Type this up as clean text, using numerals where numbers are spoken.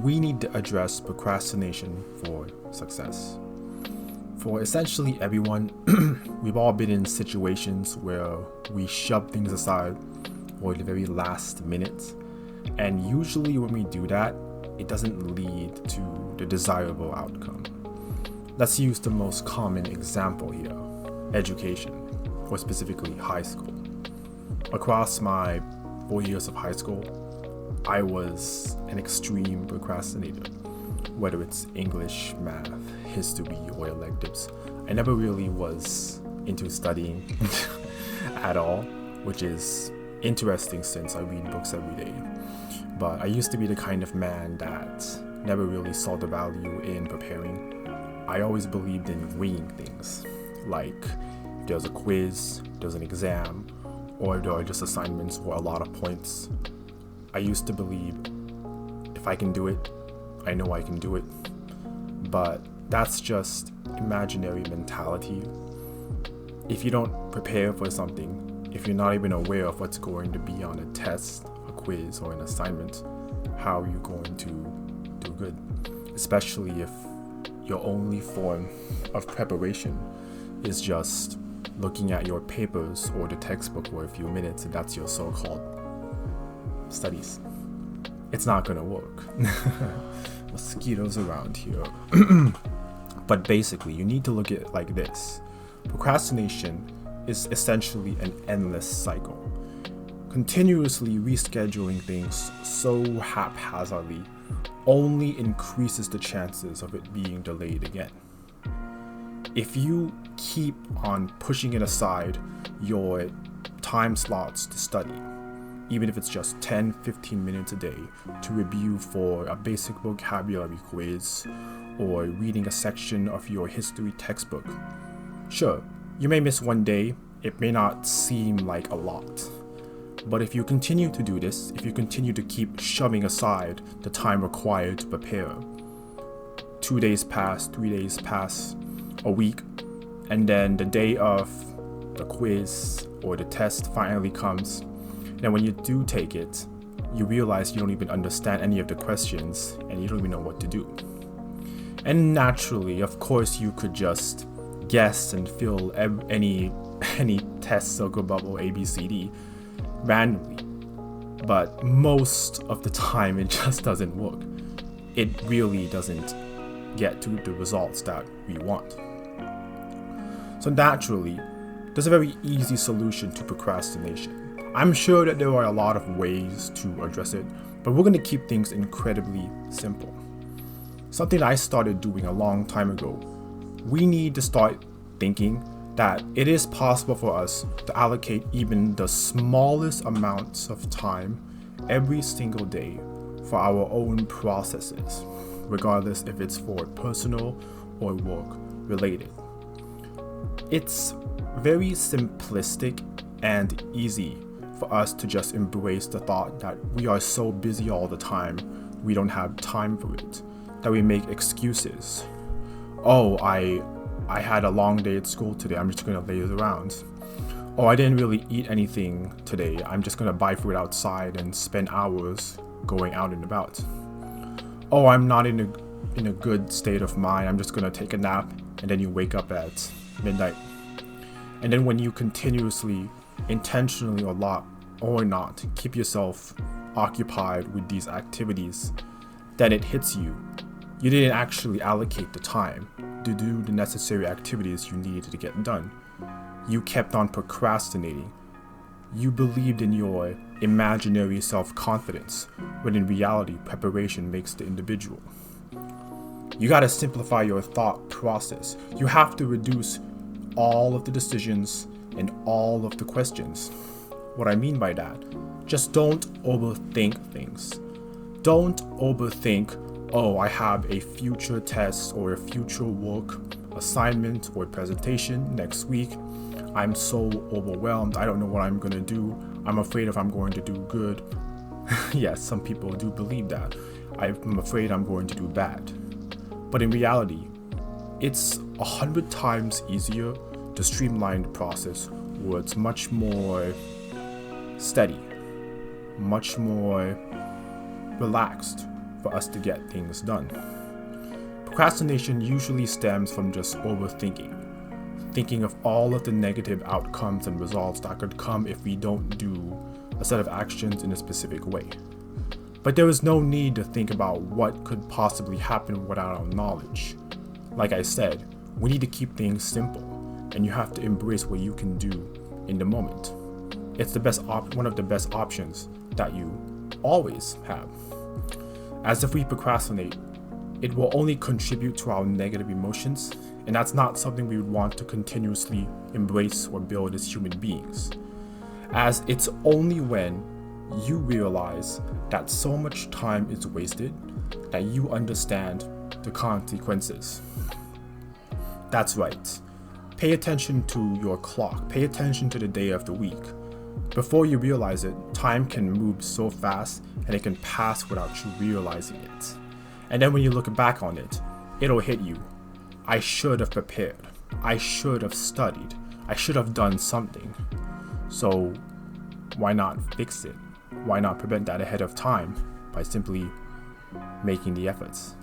we need to address procrastination for success. For essentially everyone, we've all been in situations where we shove things aside or the very last minute. And usually when we do that, it doesn't lead to the desirable outcome. Let's use the most common example here, education, or specifically high school. Across my 4 years of high school, I was an extreme procrastinator. Whether it's English, math, history, or electives, I never really was into studying at all, which is interesting since I read books every day. But I used to be the kind of man that never really saw the value in preparing. I always believed in winging things, like if there's a quiz, there's an exam, or there are just assignments for a lot of points. I used to believe if I can do it, I know I can do it. But that's just imaginary mentality. If you don't prepare for something, if you're not even aware of what's going to be on a test, a quiz, or an assignment, how are you going to do good? Especially if your only form of preparation is just looking at your papers or the textbook for a few minutes, and that's your so-called studies. It's not gonna work. Mosquitoes around here. But basically, you need to look at it like this. Procrastination is essentially an endless cycle. Continuously rescheduling things so haphazardly only increases the chances of it being delayed again. If you keep on pushing it aside your time slots to study, even if it's just 10-15 minutes a day to review for a basic vocabulary quiz or reading a section of your history textbook, sure, you may miss one day, it may not seem like a lot. But if you continue to do this, if you continue to keep shoving aside the time required to prepare, 2 days pass, 3 days pass, a week, and then the day of the quiz or the test finally comes. And when you do take it, you realize you don't even understand any of the questions and you don't even know what to do. And naturally, of course, you could just guess and fill any test circle bubble ABCD randomly. But most of the time, it just doesn't work. It really doesn't get to the results that we want. So naturally, there's a very easy solution to procrastination. I'm sure that there are a lot of ways to address it, but we're going to keep things incredibly simple. Something I started doing a long time ago. We need to start thinking that it is possible for us to allocate even the smallest amounts of time every single day for our own processes, regardless if it's for personal or work related. It's very simplistic and easy for us to just embrace the thought that we are so busy all the time, we don't have time for it, that we make excuses. Oh, I had a long day at school today, I'm just gonna laze around. Oh, I didn't really eat anything today, I'm just gonna buy food outside and spend hours going out and about. Oh, I'm not in a good state of mind, I'm just gonna take a nap, and then you wake up at midnight. And then when you continuously, intentionally or not, keep yourself occupied with these activities, then it hits you. You didn't actually allocate the time to do the necessary activities you needed to get done. You kept on procrastinating. You believed in your imaginary self-confidence, when in reality, preparation makes the individual. You gotta simplify your thought process. You have to reduce all of the decisions and all of the questions. What I mean by that, just don't overthink things. Don't overthink, oh, I have a future test or a future work assignment or presentation next week. I'm so overwhelmed. I don't know what I'm going to do. I'm afraid if I'm going to do good. Yes, some people do believe that. I'm afraid I'm going to do bad. But in reality, it's 100 times easier to streamline the process where it's much more steady, much more relaxed for us to get things done. Procrastination usually stems from just overthinking, thinking of all of the negative outcomes and results that could come if we don't do a set of actions in a specific way. But there is no need to think about what could possibly happen without our knowledge. Like I said, we need to keep things simple, and you have to embrace what you can do in the moment. It's the best one of the best options that you always have. As if we procrastinate, it will only contribute to our negative emotions, and that's not something we would want to continuously embrace or build as human beings. As it's only when you realize that so much time is wasted that you understand the consequences. That's right. Pay attention to your clock. Pay attention to the day of the week. Before you realize it, time can move so fast and it can pass without you realizing it. And then when you look back on it, it'll hit you. I should have prepared. I should have studied. I should have done something. So why not fix it? Why not prevent that ahead of time by simply making the efforts?